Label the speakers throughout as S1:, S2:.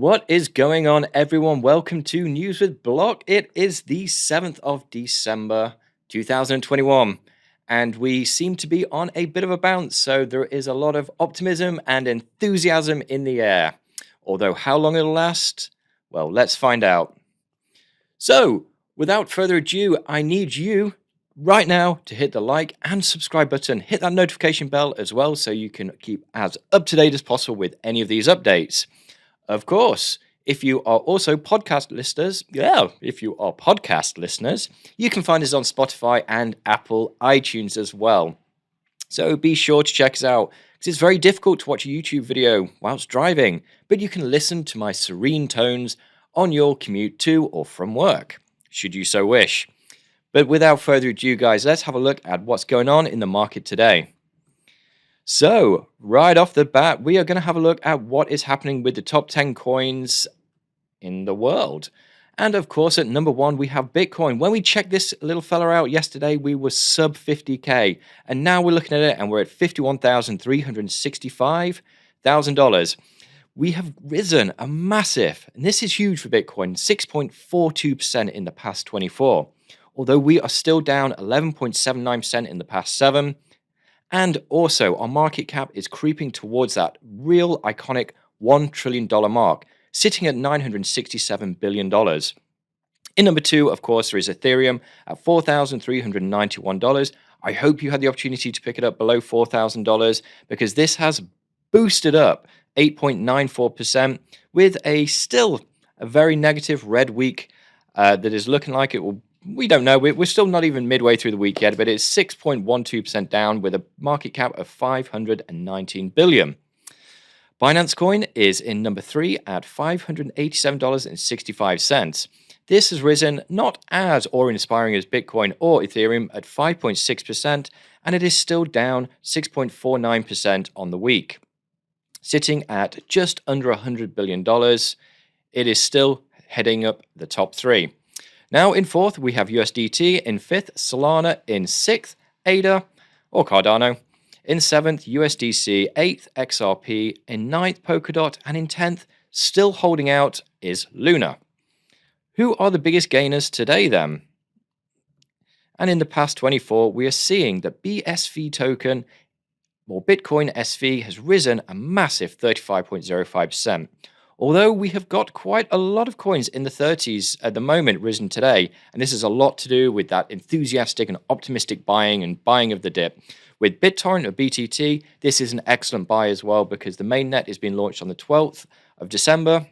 S1: What is going on, everyone? Welcome to News with Block. It is the 7th of December, 2021, and we seem to be on a bit of a bounce, so there is a lot of optimism and enthusiasm in the air. Although how long it'll last? Well, let's find out. So, without further ado, I need you right now to hit the like and subscribe button, hit that notification bell as well so you can keep as up to date as possible with any of these updates. Of course, if you are also podcast listeners, you can find us on Spotify and Apple iTunes as well. So be sure to check us out, because it's very difficult to watch a YouTube video whilst driving, but you can listen to my serene tones on your commute to or from work, should you so wish. But without further ado, guys, let's have a look at what's going on in the market today. So, right off the bat, we are going to have a look at what is happening with the top 10 coins in the world. And of course, at number one, we have Bitcoin. When we checked this little fella out yesterday, we were sub 50K. And now we're looking at it and we're at $51,365,000. We have risen a massive, and this is huge for Bitcoin, 6.42% in the past 24. Although we are still down 11.79% in the past 7. And also, our market cap is creeping towards that real iconic $1 trillion mark, sitting at $967 billion. In number two, of course, there is Ethereum at $4,391. I hope you had the opportunity to pick it up below $4,000 because this has boosted up 8.94% with a still a very negative red week that is looking like it will. We don't know. We're still not even midway through the week yet, but it's 6.12% down with a market cap of $519 billion. Binance Coin is in number 3 at $587.65. This has risen not as awe-inspiring as Bitcoin or Ethereum at 5.6%, and it is still down 6.49% on the week. Sitting at just under $100 billion, it is still heading up the top 3. Now in fourth, we have USDT, in fifth, Solana, in sixth, ADA or Cardano, in seventh, USDC, eighth, XRP, in ninth, Polkadot, and in 10th, still holding out, is Luna. Who are the biggest gainers today then? And in the past 24, we are seeing that BSV token, or Bitcoin SV, has risen a massive 35.05%. Although we have got quite a lot of coins in the 30s at the moment risen today, and this is a lot to do with that enthusiastic and optimistic buying and buying of the dip. With BitTorrent or BTT, this is an excellent buy as well because the mainnet is being launched on the 12th of December.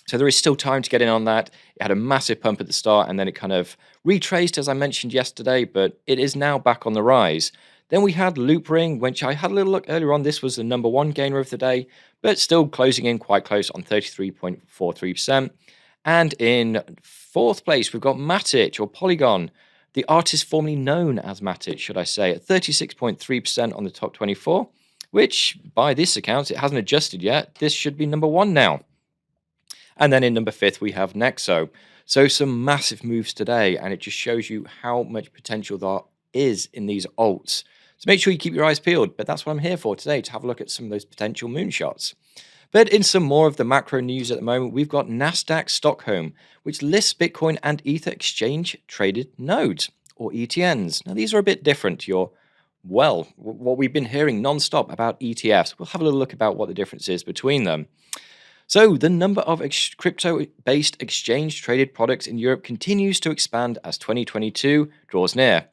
S1: So there is still time to get in on that. It had a massive pump at the start and then it kind of retraced, as I mentioned yesterday, but it is now back on the rise. Then we had Loopring, which I had a little look earlier on. This was the number one gainer of the day, but still closing in quite close on 33.43%. And in fourth place, we've got Matic or Polygon, the artist formerly known as Matic, should I say, at 36.3% on the top 24, which by this account, it hasn't adjusted yet. This should be number one now. And then in number 5th, we have Nexo. So some massive moves today, and it just shows you how much potential there is in these alts. So make sure you keep your eyes peeled, but that's what I'm here for today, to have a look at some of those potential moonshots. But in some more of the macro news at the moment, we've got Nasdaq Stockholm, which lists Bitcoin and Ether exchange traded nodes, or ETNs. Now, these are a bit different to what we've been hearing non-stop about ETFs. We'll have a little look about what the difference is between them. So the number of crypto-based exchange-traded products in Europe continues to expand as 2022 draws near.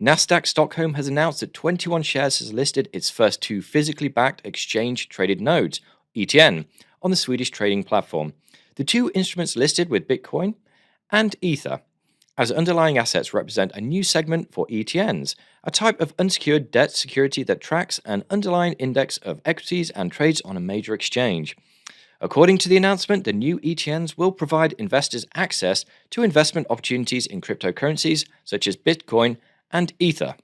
S1: Nasdaq Stockholm has announced that 21 Shares has listed its first 2 physically backed exchange-traded nodes, ETN, on the Swedish trading platform. The 2 instruments listed with Bitcoin and Ether as underlying assets represent a new segment for ETNs, a type of unsecured debt security that tracks an underlying index of equities and trades on a major exchange. According to the announcement, the new ETNs will provide investors access to investment opportunities in cryptocurrencies such as Bitcoin and Ether.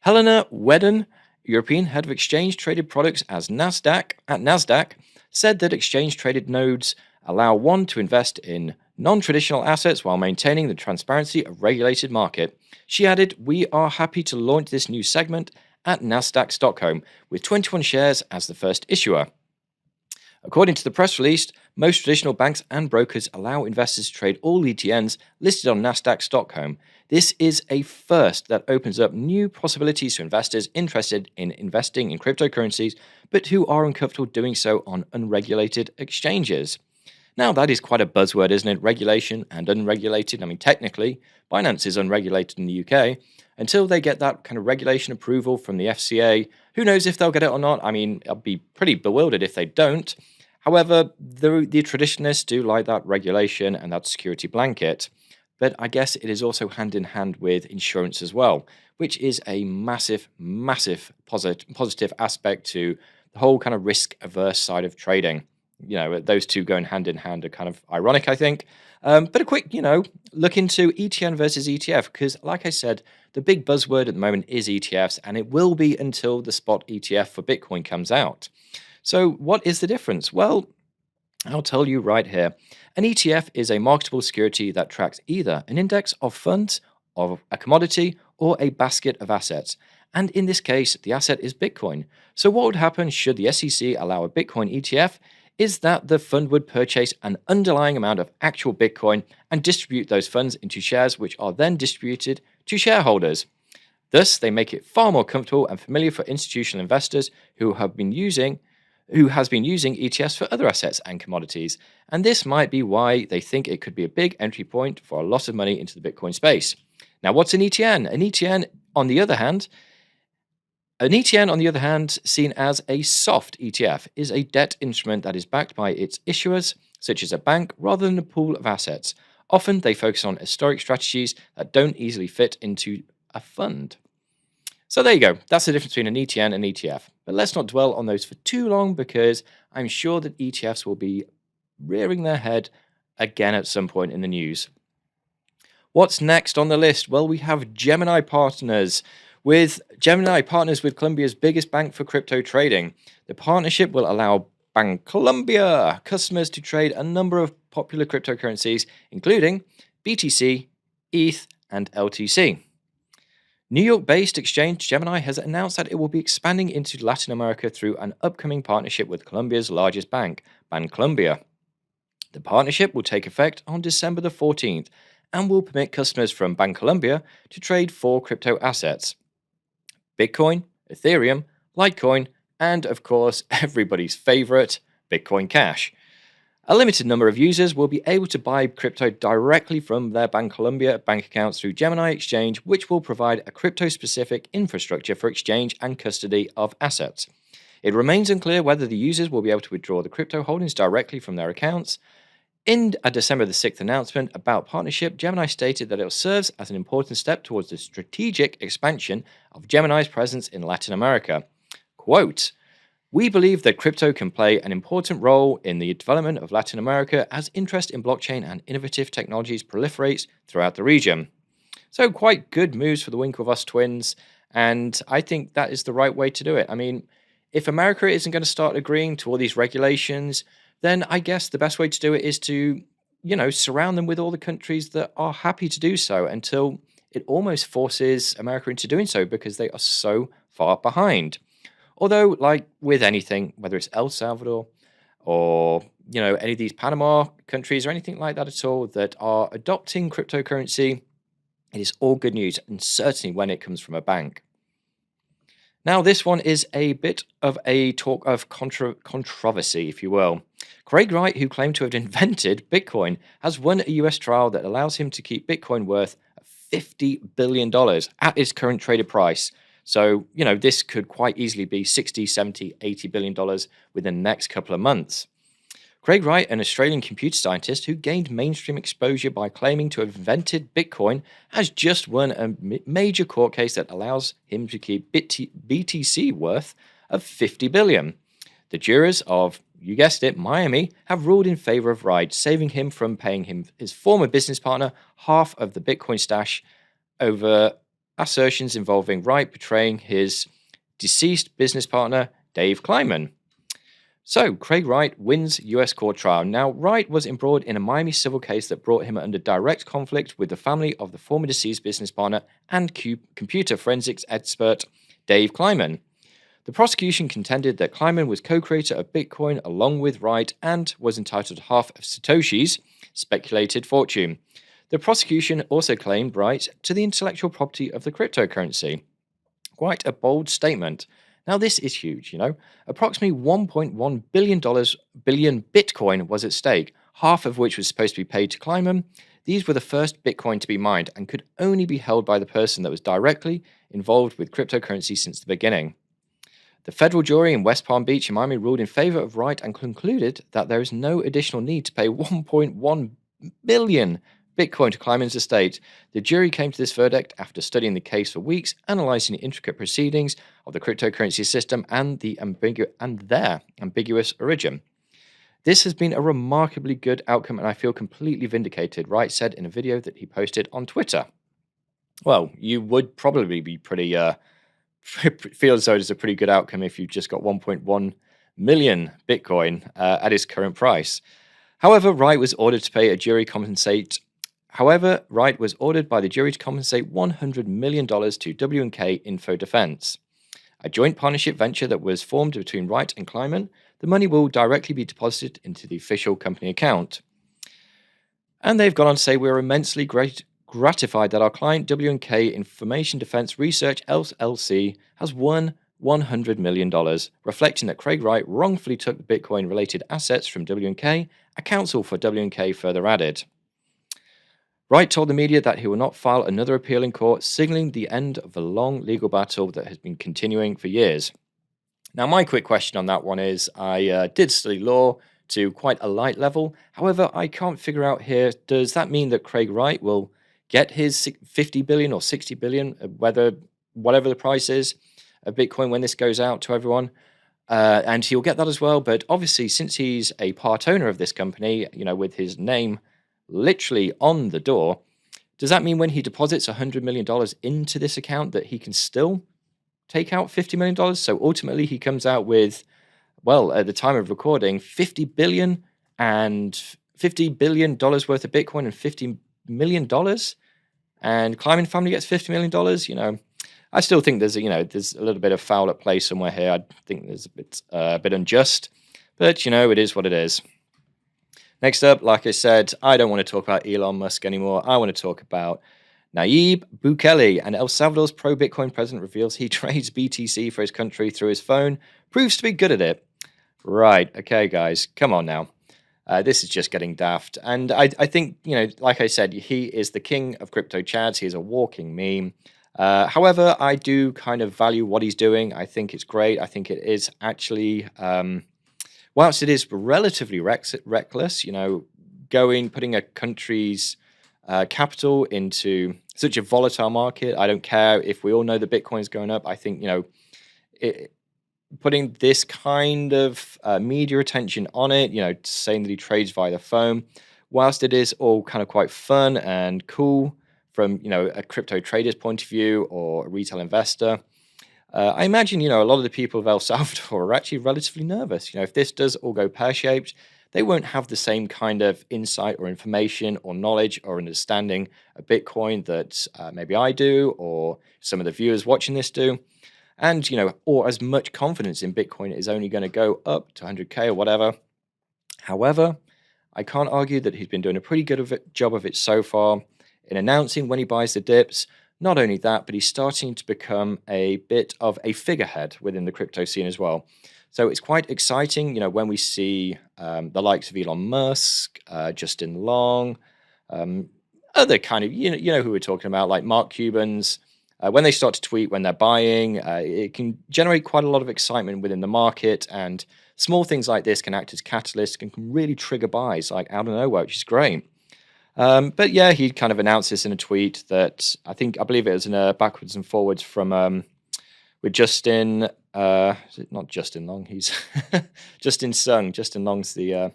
S1: Helena Wedden, European head of exchange-traded products at Nasdaq, said that exchange-traded nodes allow one to invest in non-traditional assets while maintaining the transparency of regulated market. She added, "We are happy to launch this new segment at Nasdaq Stockholm with 21 shares as the first issuer." According to the press release, Most traditional banks and brokers allow investors to trade all ETNs listed on Nasdaq Stockholm. This is a first that opens up new possibilities to investors interested in investing in cryptocurrencies, but who are uncomfortable doing so on unregulated exchanges. Now, that is quite a buzzword, isn't it? Regulation and unregulated. I mean, technically, Binance is unregulated in the UK. Until they get that kind of regulation approval from the FCA, who knows if they'll get it or not? I mean, I'll be pretty bewildered if they don't. However, the traditionalists do like that regulation and that security blanket. But I guess it is also hand in hand with insurance as well, which is a massive, massive positive aspect to the whole kind of risk averse side of trading. Those two going hand in hand are kind of ironic, I think. But a quick, look into ETN versus ETF, because like I said, the big buzzword at the moment is ETFs, and it will be until the spot ETF for Bitcoin comes out. So what is the difference? Well, I'll tell you right here. An ETF is a marketable security that tracks either an index of funds, of a commodity, or a basket of assets. And in this case, the asset is Bitcoin. So what would happen should the SEC allow a Bitcoin ETF is that the fund would purchase an underlying amount of actual Bitcoin and distribute those funds into shares, which are then distributed to shareholders. Thus, they make it far more comfortable and familiar for institutional investors who has been using ETFs for other assets and commodities. And this might be why they think it could be a big entry point for a lot of money into the Bitcoin space. Now, what's an ETN? An ETN, on the other hand, seen as a soft ETF, is a debt instrument that is backed by its issuers, such as a bank, rather than a pool of assets. Often, they focus on historic strategies that don't easily fit into a fund. So there you go. That's the difference between an ETN and ETF. But let's not dwell on those for too long, because I'm sure that ETFs will be rearing their head again at some point in the news. What's next on the list? Well, we have Gemini Partners. With Gemini Partners with Colombia's biggest bank for crypto trading. The partnership will allow Bancolombia customers to trade a number of popular cryptocurrencies, including BTC, ETH, and LTC. New York-based exchange Gemini has announced that it will be expanding into Latin America through an upcoming partnership with Colombia's largest bank, Bancolombia. The partnership will take effect on December the 14th and will permit customers from Bancolombia to trade 4 crypto assets: Bitcoin, Ethereum, Litecoin, and of course, everybody's favorite, Bitcoin Cash. A limited number of users will be able to buy crypto directly from their Bancolombia bank accounts through Gemini Exchange, which will provide a crypto-specific infrastructure for exchange and custody of assets. It remains unclear whether the users will be able to withdraw the crypto holdings directly from their accounts. In a December the 6th announcement about partnership, Gemini stated that it serves as an important step towards the strategic expansion of Gemini's presence in Latin America. Quote, "We believe that crypto can play an important role in the development of Latin America as interest in blockchain and innovative technologies proliferates throughout the region." So quite good moves for the Winklevoss twins, and I think that is the right way to do it. I mean, if America isn't going to start agreeing to all these regulations, then I guess the best way to do it is to, surround them with all the countries that are happy to do so until it almost forces America into doing so because they are so far behind. Although, like with anything, whether it's El Salvador or, any of these Panama countries or anything like that at all that are adopting cryptocurrency, it is all good news, and certainly when it comes from a bank. Now, this one is a bit of a talk of controversy, if you will. Craig Wright, who claimed to have invented Bitcoin, has won a US trial that allows him to keep Bitcoin worth $50 billion at its current traded price. So, this could quite easily be $60, $70, $80 billion within the next couple of months. Craig Wright, an Australian computer scientist who gained mainstream exposure by claiming to have invented Bitcoin, has just won a major court case that allows him to keep BTC worth of $50 billion. The jurors of, you guessed it, Miami, have ruled in favor of Wright, saving him from paying his former business partner half of the Bitcoin stash over assertions involving Wright betraying his deceased business partner, Dave Kleiman. So, Craig Wright wins US court trial. Now, Wright was embroiled in a Miami civil case that brought him under direct conflict with the family of the former deceased business partner and computer forensics expert Dave Kleiman. The prosecution contended that Kleiman was co-creator of Bitcoin along with Wright and was entitled to half of Satoshi's speculated fortune. The prosecution also claimed right to the intellectual property of the cryptocurrency. Quite a bold statement. Now, this is huge, Approximately $1.1 billion Bitcoin was at stake, half of which was supposed to be paid to Kleiman. These were the first Bitcoin to be mined and could only be held by the person that was directly involved with cryptocurrency since the beginning. The federal jury in West Palm Beach in Miami ruled in favor of Wright and concluded that there is no additional need to pay 1.1 billion Bitcoin to Kleiman's estate. The jury came to this verdict after studying the case for weeks, analyzing the intricate proceedings of the cryptocurrency system and their ambiguous origin. This has been a remarkably good outcome, and I feel completely vindicated, Wright said in a video that he posted on Twitter. Well, you would probably be pretty feel as though it's a pretty good outcome if you just got 1.1 million Bitcoin at its current price. However, Wright was ordered by the jury to compensate $100 million to W&K Info Defense, a joint partnership venture that was formed between Wright and Kleiman. The money will directly be deposited into the official company account. And they've gone on to say, we're immensely gratified that our client W&K Information Defense Research LLC has won $100 million, reflecting that Craig Wright wrongfully took the Bitcoin-related assets from W&K, a counsel for W&K further added. Wright told the media that he will not file another appeal in court, signaling the end of a long legal battle that has been continuing for years. Now, my quick question on that one is, I did study law to quite a light level. However, I can't figure out here, does that mean that Craig Wright will get his 50 billion or 60 billion, whatever the price is of Bitcoin when this goes out to everyone? And he'll get that as well. But obviously, since he's a part owner of this company, with his name literally on the door, does that mean when he deposits $100 million into this account that he can still take out $50 million? So ultimately he comes out with, well, at the time of recording, $50 billion worth of Bitcoin and $50 million, and Kleiman family gets $50 million. I still think there's a little bit of foul at play somewhere here. I think there's a bit unjust, but it is what it is. Next up, like I said, I don't want to talk about Elon Musk anymore. I want to talk about Nayib Bukele, and El Salvador's pro-Bitcoin president reveals he trades BTC for his country through his phone, proves to be good at it. Right, okay, guys, come on now. This is just getting daft. And I think, like I said, he is the king of crypto chads. He is a walking meme. However, I do kind of value what he's doing. I think it's great. I think it is actually, whilst it is relatively reckless, putting a country's capital into such a volatile market. I don't care if we all know that Bitcoin is going up. I think, putting this kind of media attention on it, saying that he trades via the phone, whilst it is all kind of quite fun and cool from, a crypto trader's point of view or a retail investor, I imagine, a lot of the people of El Salvador are actually relatively nervous. If this does all go pear-shaped, they won't have the same kind of insight or information or knowledge or understanding of Bitcoin that maybe I do or some of the viewers watching this do. And, or as much confidence in Bitcoin is only going to go up to 100K or whatever. However, I can't argue that he's been doing a pretty good job of it so far in announcing when he buys the dips. Not only that, but he's starting to become a bit of a figurehead within the crypto scene as well. So it's quite exciting, when we see the likes of Elon Musk, Justin Long, other kind of, who we're talking about, like Mark Cuban's. When they start to tweet when they're buying, it can generate quite a lot of excitement within the market, and small things like this can act as catalysts and can really trigger buys like out of nowhere, which is great. But yeah, he kind of announced this in a tweet that I believe it was in a backwards and forwards from with Justin. Is it not Justin Long? He's Justin Sung. Justin Long's the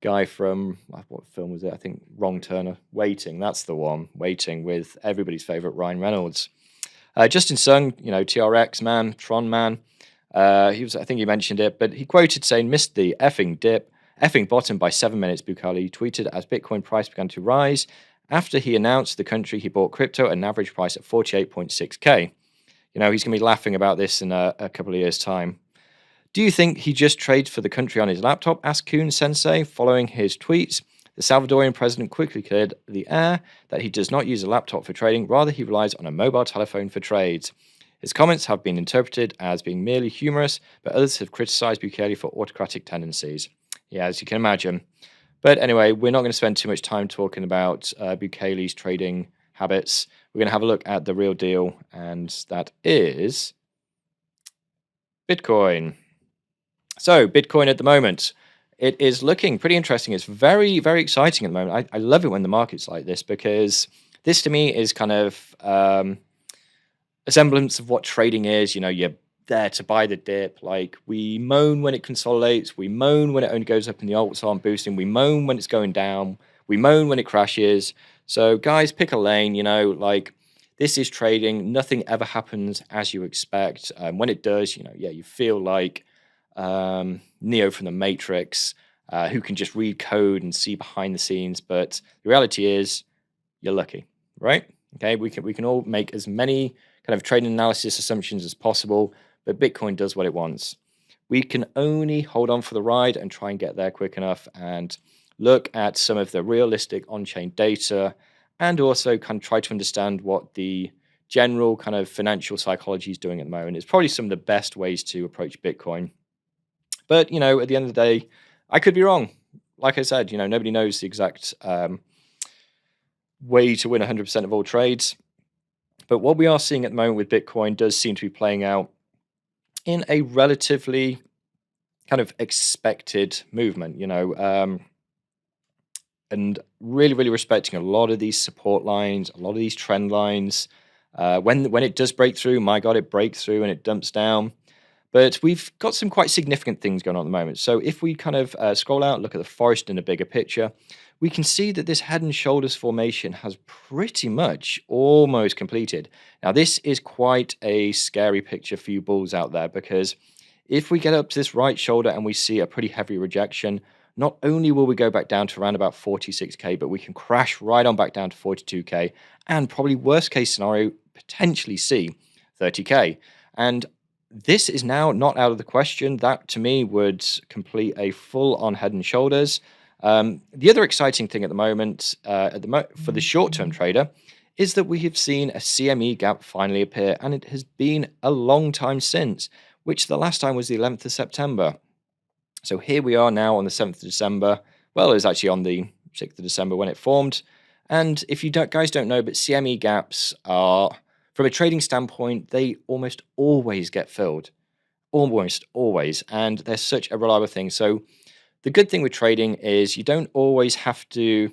S1: guy from what film was it? I think Wrong Turner. Waiting. That's the one. Waiting with everybody's favorite Ryan Reynolds. Justin Sung, TRX man, Tron man. I think he mentioned it, but he quoted saying, "Missed the effing dip. Effing bottom by 7 minutes," Bukele tweeted as Bitcoin price began to rise after he announced the country he bought crypto at an average price at 48.6K. He's going to be laughing about this in a couple of years' time. Do you think he just trades for the country on his laptop? Asked Kuhn Sensei following his tweets. The Salvadorian president quickly cleared the air that he does not use a laptop for trading, rather, he relies on a mobile telephone for trades. His comments have been interpreted as being merely humorous, but others have criticized Bukele for autocratic tendencies. Yeah, as you can imagine. But anyway, we're not going to spend too much time talking about Bukele's trading habits. We're going to have a look at the real deal, and that is Bitcoin. So, Bitcoin at the moment, it is looking pretty interesting. It's very, very exciting at the moment. I love it when the market's like this, because this to me is kind of a semblance of what trading is. You're there to buy the dip. Like, we moan when it consolidates. We moan when it only goes up and the alts aren't boosting. We moan when it's going down. We moan when it crashes. So, guys, pick a lane. Like, this is trading. Nothing ever happens as you expect. When it does, you feel like Neo from the Matrix, who can just read code and see behind the scenes. But the reality is, you're lucky, right? Okay, we can all make as many kind of trading analysis assumptions as possible, but Bitcoin does what it wants. We can only hold on for the ride and try and get there quick enough, and look at some of the realistic on-chain data, and also kind of try to understand what the general kind of financial psychology is doing at the moment. It's probably some of the best ways to approach Bitcoin. But, at the end of the day, I could be wrong. Like I said, nobody knows the exact way to win 100% of all trades. But what we are seeing at the moment with Bitcoin does seem to be playing out in a relatively kind of expected movement, and really, really respecting a lot of these support lines, a lot of these trend lines. When it does break through, my God, it breaks through and it dumps down. But we've got some quite significant things going on at the moment. So if we kind of scroll out, look at the forest in a bigger picture, we can see that this head and shoulders formation has pretty much almost completed. Now, this is quite a scary picture for you bulls out there, because if we get up to this right shoulder and we see a pretty heavy rejection, not only will we go back down to around about 46K, but we can crash right on back down to 42K, and probably worst case scenario, potentially see 30K. And this is now not out of the question. That, to me, would complete a full-on head and shoulders. The other exciting thing at the moment, for the short-term trader, is that we have seen a CME gap finally appear, and it has been a long time since, which the last time was the 11th of September. So here we are now on the 7th of December. Well, it was actually on the 6th of December when it formed. And if you guys don't know, but CME gaps are, from a trading standpoint, they almost always get filled. Almost always. And they're such a reliable thing. So the good thing with trading is you don't always have to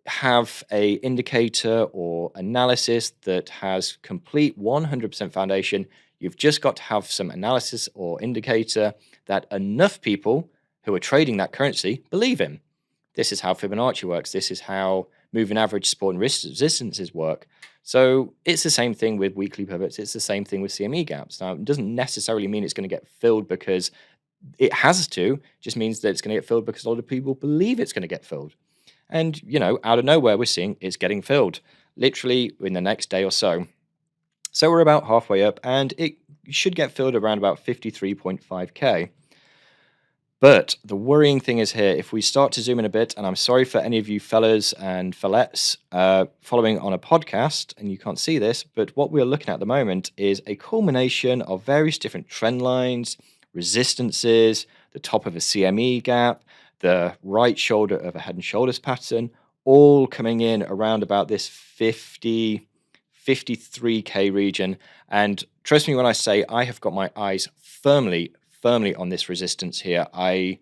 S1: have a indicator or analysis that has complete 100% foundation. You've just got to have some analysis or indicator that enough people who are trading that currency believe in. This is how Fibonacci works. This is how moving average support and resistances work. So it's the same thing with weekly pivots. It's the same thing with CME gaps. Now, it doesn't necessarily mean it's going to get filled because it has to. It just means that it's going to get filled because a lot of people believe it's going to get filled. And, out of nowhere, we're seeing it's getting filled, literally in the next day or so. So we're about halfway up, and it should get filled around about 53.5K. But the worrying thing is here, if we start to zoom in a bit, and I'm sorry for any of you fellas and fellettes following on a podcast, and you can't see this, but what we're looking at the moment is a culmination of various different trend lines, resistances, the top of a CME gap, the right shoulder of a head and shoulders pattern, all coming in around about this 53K region. And trust me when I say I have got my eyes firmly on this resistance here. I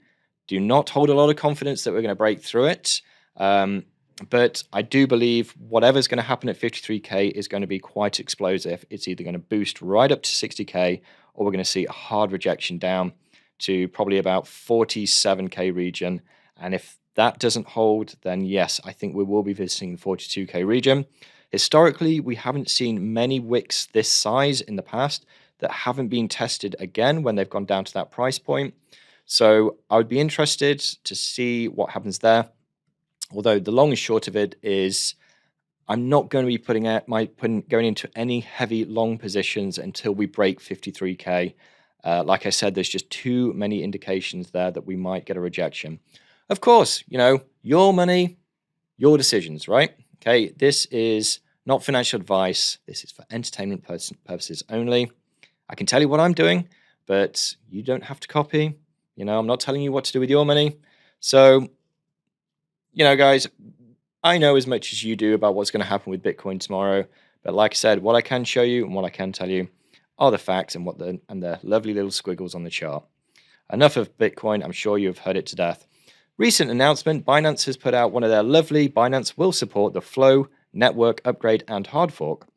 S1: do not hold a lot of confidence that we're going to break through it. But I do believe whatever's going to happen at 53K is going to be quite explosive. It's either going to boost right up to 60K, or we're going to see a hard rejection down to probably about 47K region. And if that doesn't hold, then yes, I think we will be visiting the 42K region. Historically, we haven't seen many wicks this size in the past that haven't been tested again when they've gone down to that price point. So I would be interested to see what happens there. Although the long and short of it is, I'm not going to be going into any heavy long positions until we break 53K. Like I said, there's just too many indications there that we might get a rejection. Of course, your money, your decisions, right? Okay, this is not financial advice. This is for entertainment purposes only. I can tell you what I'm doing, but you don't have to copy. I'm not telling you what to do with your money. So, guys, I know as much as you do about what's going to happen with Bitcoin tomorrow. But like I said, what I can show you and what I can tell you are the facts and the lovely little squiggles on the chart. Enough of Bitcoin. I'm sure you've heard it to death. Recent announcement, Binance has put out one of their lovely Binance will support the Flow network upgrade and hard fork.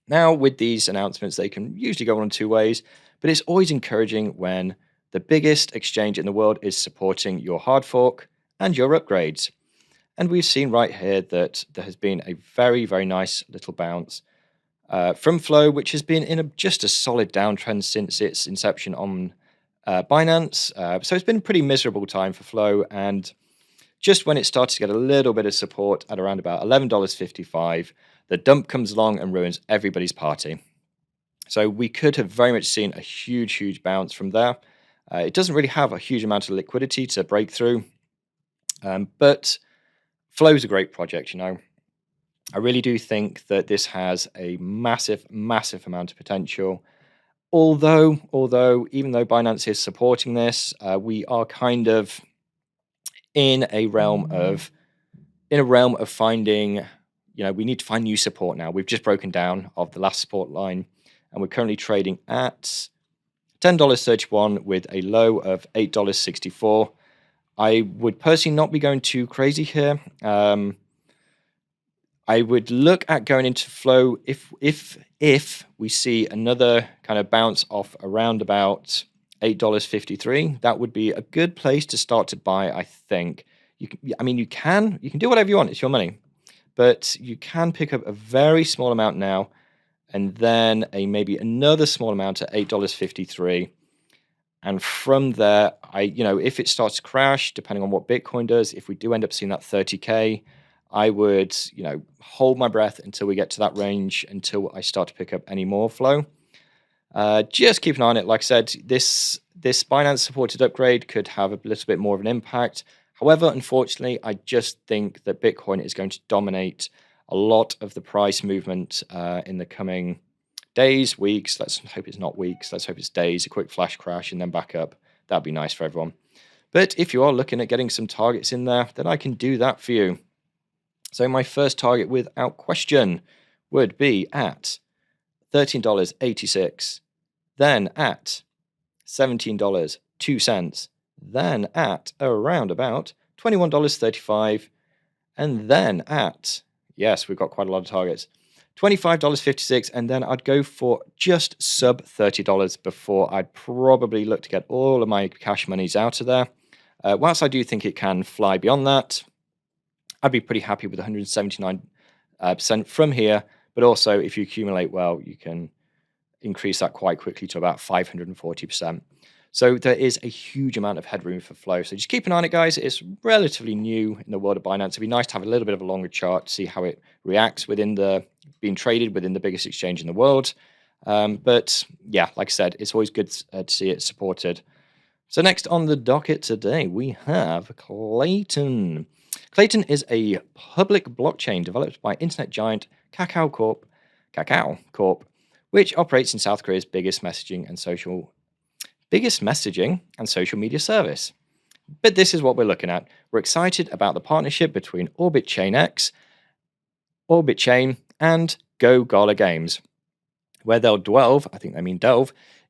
S1: Now, with these announcements, they can usually go on two ways, but it's always encouraging when the biggest exchange in the world is supporting your hard fork and your upgrades. And we've seen right here that there has been a very, very nice little bounce from Flow, which has been in just a solid downtrend since its inception on Binance. So it's been a pretty miserable time for Flow. And just when it started to get a little bit of support at around about $11.55, the dump comes along and ruins everybody's party. So we could have very much seen a huge, huge bounce from there. It doesn't really have a huge amount of liquidity to break through, but Flow is a great project, I really do think that this has a massive, massive amount of potential. Although, even though Binance is supporting this, we are kind of in a realm of finding, we need to find new support now. We've just broken down of the last support line, and we're currently trading at $10.31 with a low of $8.64. I would personally not be going too crazy here. I would look at going into Flow if we see another kind of bounce off around about $8.53. That would be a good place to start to buy, I think. You can do whatever you want. It's your money. But you can pick up a very small amount now and then maybe another small amount at $8.53. And from there, if it starts to crash, depending on what Bitcoin does, if we do end up seeing that 30K, I would, hold my breath until we get to that range, until I start to pick up any more Flow. Just keep an eye on it. Like I said, this Binance supported upgrade could have a little bit more of an impact. However, unfortunately, I just think that Bitcoin is going to dominate a lot of the price movement in the coming days, weeks. Let's hope it's not weeks. Let's hope it's days, a quick flash crash and then back up. That'd be nice for everyone. But if you are looking at getting some targets in there, then I can do that for you. So my first target without question would be at $13.86, then at $17.02, then at around about $21.35, and then at, yes, we've got quite a lot of targets, $25.56, and then I'd go for just sub $30 before I'd probably look to get all of my cash monies out of there. Whilst I do think it can fly beyond that, I'd be pretty happy with 179% from here. But also, if you accumulate well, you can increase that quite quickly to about 540%. So there is a huge amount of headroom for Flow. So just keep an eye on it, guys. It's relatively new in the world of Binance. It'd be nice to have a little bit of a longer chart to see how it reacts being traded within the biggest exchange in the world. But yeah, like I said, it's always good to see it supported. So next on the docket today, we have Clayton. Clayton is a public blockchain developed by internet giant Kakao Corp, which operates in South Korea's biggest messaging and social media service. But this is what we're looking at. We're excited about the partnership between Orbit Chain, and Go Gala Games, where they'll delve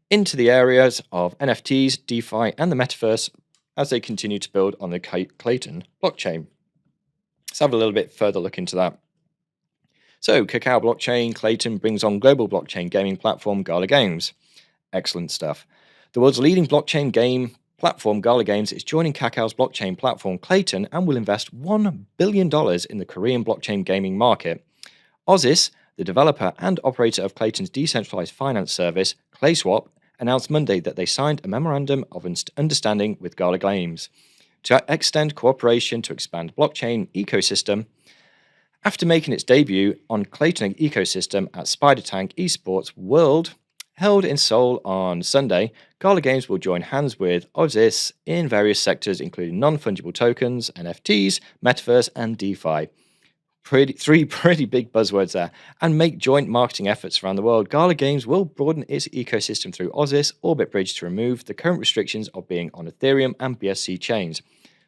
S1: into the areas of NFTs, DeFi, and the metaverse as they continue to build on the Clayton blockchain. Let's have a little bit further look into that. So, Kakao Blockchain, Clayton brings on global blockchain gaming platform Gala Games. Excellent stuff. The world's leading blockchain game platform, Gala Games, is joining Kakao's blockchain platform, Clayton, and will invest $1 billion in the Korean blockchain gaming market. Ozis, the developer and operator of Clayton's decentralized finance service, ClaySwap, announced Monday that they signed a memorandum of understanding with Gala Games to extend cooperation to expand blockchain ecosystem After making its debut on Clayton ecosystem at Spider Tank Esports World, held in Seoul on Sunday, Gala Games will join hands with Oasis in various sectors, including non-fungible tokens, NFTs, metaverse, and DeFi. Three pretty big buzzwords there, and make joint marketing efforts around the world. Gala Games will broaden its ecosystem through Oasis Orbit Bridge to remove the current restrictions of being on Ethereum and BSC chains.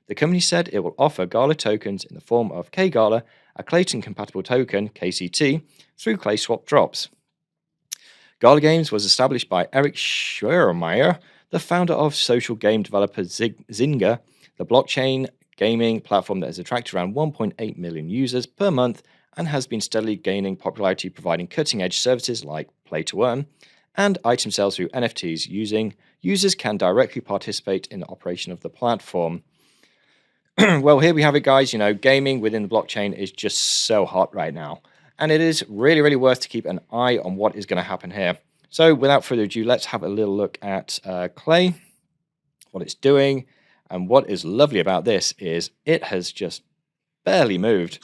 S1: The company said it will offer Gala tokens in the form of K-Gala, a Clayton-compatible token, KCT, through ClaySwap drops. Gala Games was established by Eric Schwermeyer, the founder of social game developer Zynga, the blockchain gaming platform that has attracted around 1.8 million users per month and has been steadily gaining popularity, providing cutting-edge services like play-to-earn and item sales through NFTs. Users can directly participate in the operation of the platform. Well, here we have it, guys. Gaming within the blockchain is just so hot right now. And it is really, really worth to keep an eye on what is going to happen here. So without further ado, let's have a little look at Clay, what it's doing. And what is lovely about this is it has just barely moved.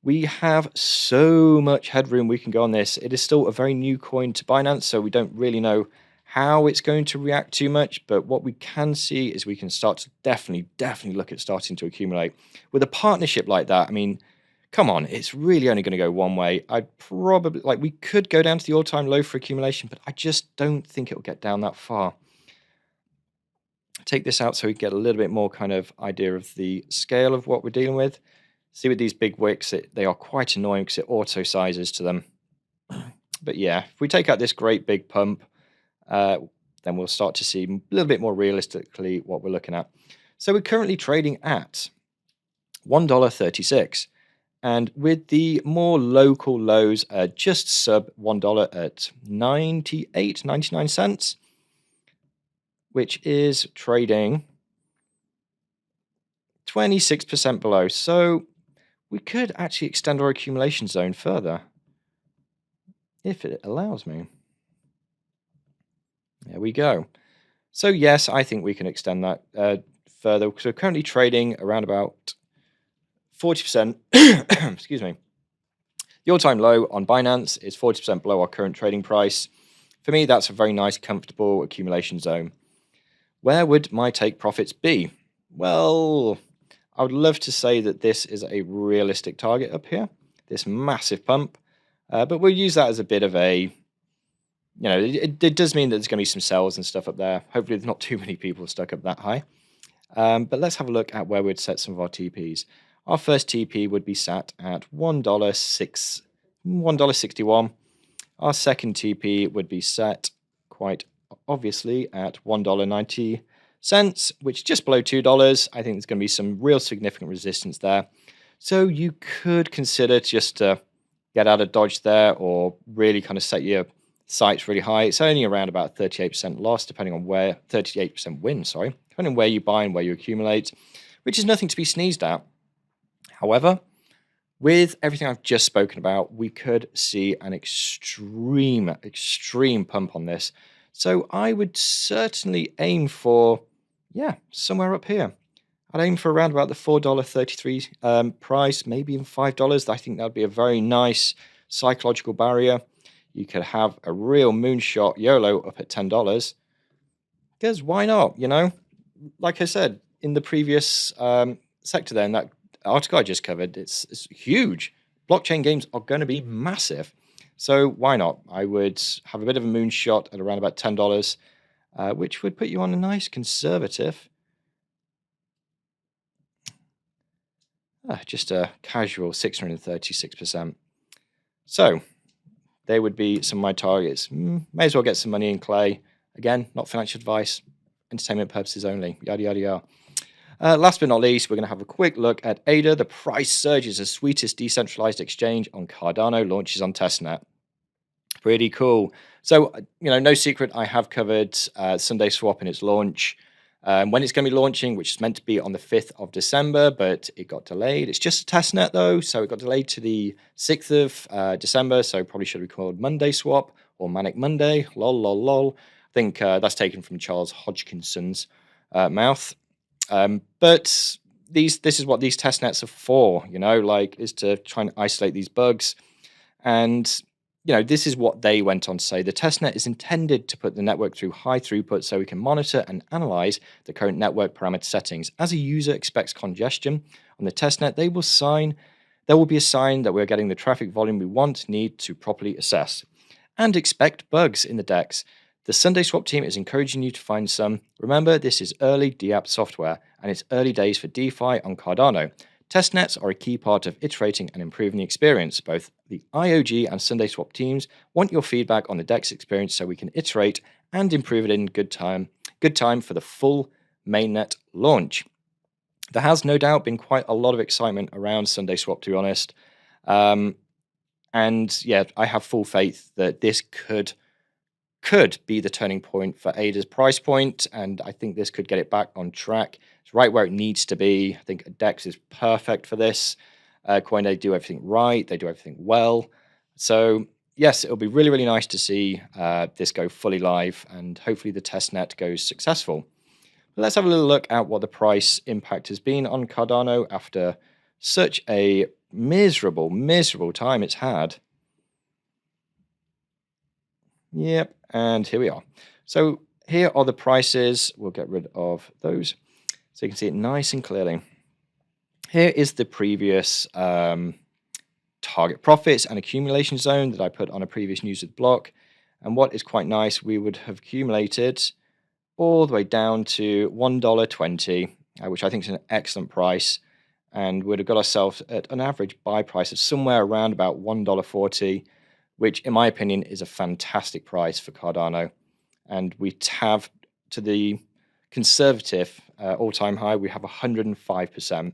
S1: We have so much headroom we can go on this. It is still a very new coin to Binance, so we don't really know how it's going to react too much. But what we can see is we can start to definitely look at starting to accumulate. With a partnership like that, I mean, come on, it's really only going to go one way. We could go down to the all-time low for accumulation, but I just don't think it'll get down that far. Take this out so we get a little bit more kind of idea of the scale of what we're dealing with. See, with these big wicks, they are quite annoying because it auto sizes to them. But yeah, if we take out this great big pump, then we'll start to see a little bit more realistically what we're looking at. So we're currently trading at $1.36. And with the more local lows, just sub $1 at 99 cents, which is trading 26% below. So we could actually extend our accumulation zone further if it allows me. There we go. So yes, I think we can extend that further. So we're currently trading around about 40%. Excuse me. The all-time low on Binance is 40% below our current trading price. For me, that's a very nice, comfortable accumulation zone. Where would my take profits be? Well, I would love to say that this is a realistic target up here, this massive pump, but we'll use that as a bit of a, it does mean that there's going to be some sells and stuff up there. Hopefully there's not too many people stuck up that high. But let's have a look at where we'd set some of our TPs. Our first TP would be sat at $1.61. Our second TP would be set quite obviously at $1.90, which is just below $2. I think there's going to be some real significant resistance there. So you could consider just to get out of dodge there or really kind of set your sights really high. It's only around about 38% loss, depending on 38% win, depending on where you buy and where you accumulate, which is nothing to be sneezed at. However, with everything I've just spoken about, we could see an extreme pump on this. So I would certainly aim for, somewhere up here. I'd aim for around about the $4.33 price, maybe even $5. I think that would be a very nice psychological barrier. You could have a real moonshot YOLO up at $10. Because why not, Like I said, in the previous sector there, in that article I just covered, it's huge. Blockchain games are going to be massive. So why not? I would have a bit of a moonshot at around about $10, which would put you on a nice conservative, just a casual 636%. So they would be some of my targets. May as well get some money in Clay. Again, not financial advice, entertainment purposes only, yada, yada, yada. Last but not least, we're going to have a quick look at ADA. The price surges as Sweetest decentralized exchange on Cardano launches on testnet. Pretty cool. So, no secret, I have covered Sunday Swap in its launch. When it's going to be launching, which is meant to be on the 5th of December, but it got delayed. It's just a testnet, though, so it got delayed to the 6th of December, so probably should be called Monday Swap or Manic Monday. Lol, lol, lol. I think that's taken from Charles Hodgkinson's mouth. But this is what these test nets are for, like, is to try and isolate these bugs. And this is what they went on to say. The testnet is intended to put the network through high throughput so we can monitor and analyze the current network parameter settings. As a user expects congestion on the testnet, there will be a sign that we're getting the traffic volume we need to properly assess. And expect bugs in the DEX. The Sunday Swap team is encouraging you to find some. Remember, this is early DApp software, and it's early days for DeFi on Cardano. Testnets are a key part of iterating and improving the experience. Both the IOG and Sunday Swap teams want your feedback on the DEX experience so we can iterate and improve it in good time for the full mainnet launch. There has no doubt been quite a lot of excitement around Sunday Swap, to be honest. And yeah, I have full faith that this could be the turning point for ADA's price point, and I think this could get it back on track. It's right where it needs to be. I think DEX is perfect for this. Coinbase do everything right. They do everything well. So yes, it'll be really, really nice to see this go fully live, and hopefully the testnet goes successful. But let's have a little look at what the price impact has been on Cardano after such a miserable, miserable time it's had. Yep, and here we are. So here are the prices. We'll get rid of those so you can see it nice and clearly. Here is the previous target profits and accumulation zone that I put on a previous news block. And what is quite nice, we would have accumulated all the way down to $1.20, which I think is an excellent price. And would have got ourselves at an average buy price of somewhere around about $1.40, which in my opinion is a fantastic price for Cardano. And we have, to the conservative all-time high, we have 105%.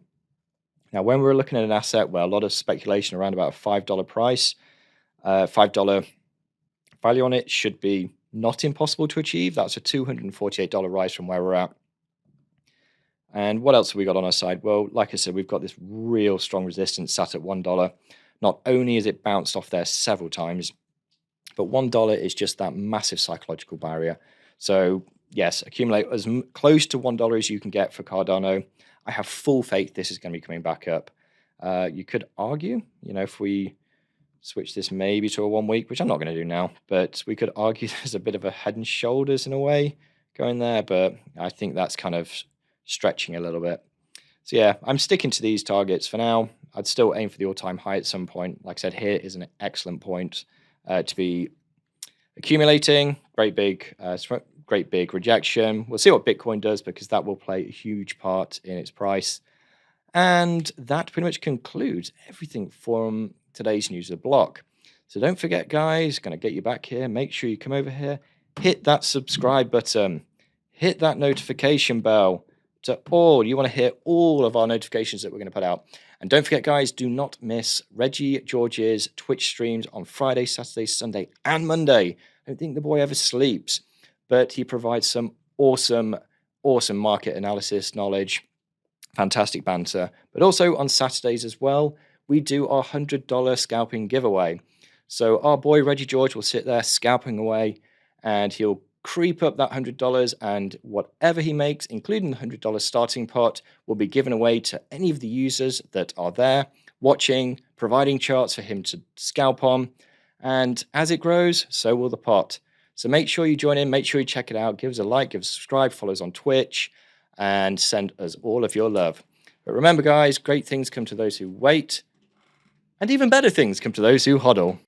S1: Now, when we're looking at an asset where a lot of speculation around about a $5 price, $5 value on it should be not impossible to achieve. That's a $248 rise from where we're at. And what else have we got on our side? Well, like I said, we've got this real strong resistance sat at $1. Not only is it bounced off there several times, but $1 is just that massive psychological barrier. So yes, accumulate as close to $1 as you can get for Cardano. I have full faith this is going to be coming back up. You could argue, if we switch this maybe to a 1 week, which I'm not going to do now, but we could argue there's a bit of a head and shoulders in a way going there, but I think that's kind of stretching a little bit. So yeah, I'm sticking to these targets for now. I'd still aim for the all-time high at some point. Like I said, here is an excellent point to be accumulating. Great big rejection. We'll see what Bitcoin does, because that will play a huge part in its price. And that pretty much concludes everything from today's news of the block. So don't forget, guys, going to get you back here. Make sure you come over here, hit that subscribe button, hit that notification bell to all. You want to hear all of our notifications that we're going to put out. And don't forget, guys, do not miss Reggie George's Twitch streams on Friday, Saturday, Sunday, and Monday. I don't think the boy ever sleeps, but he provides some awesome, awesome market analysis knowledge, fantastic banter. But also on Saturdays as well, we do our $100 scalping giveaway. So our boy Reggie George will sit there scalping away, and he'll creep up that $100, and whatever he makes, including the $100 starting pot, will be given away to any of the users that are there watching, providing charts for him to scalp on. And as it grows, so will the pot. So make sure you join in, make sure you check it out, give us a like, give us a subscribe, follow us on Twitch, and send us all of your love. But remember, guys, great things come to those who wait, and even better things come to those who hodl.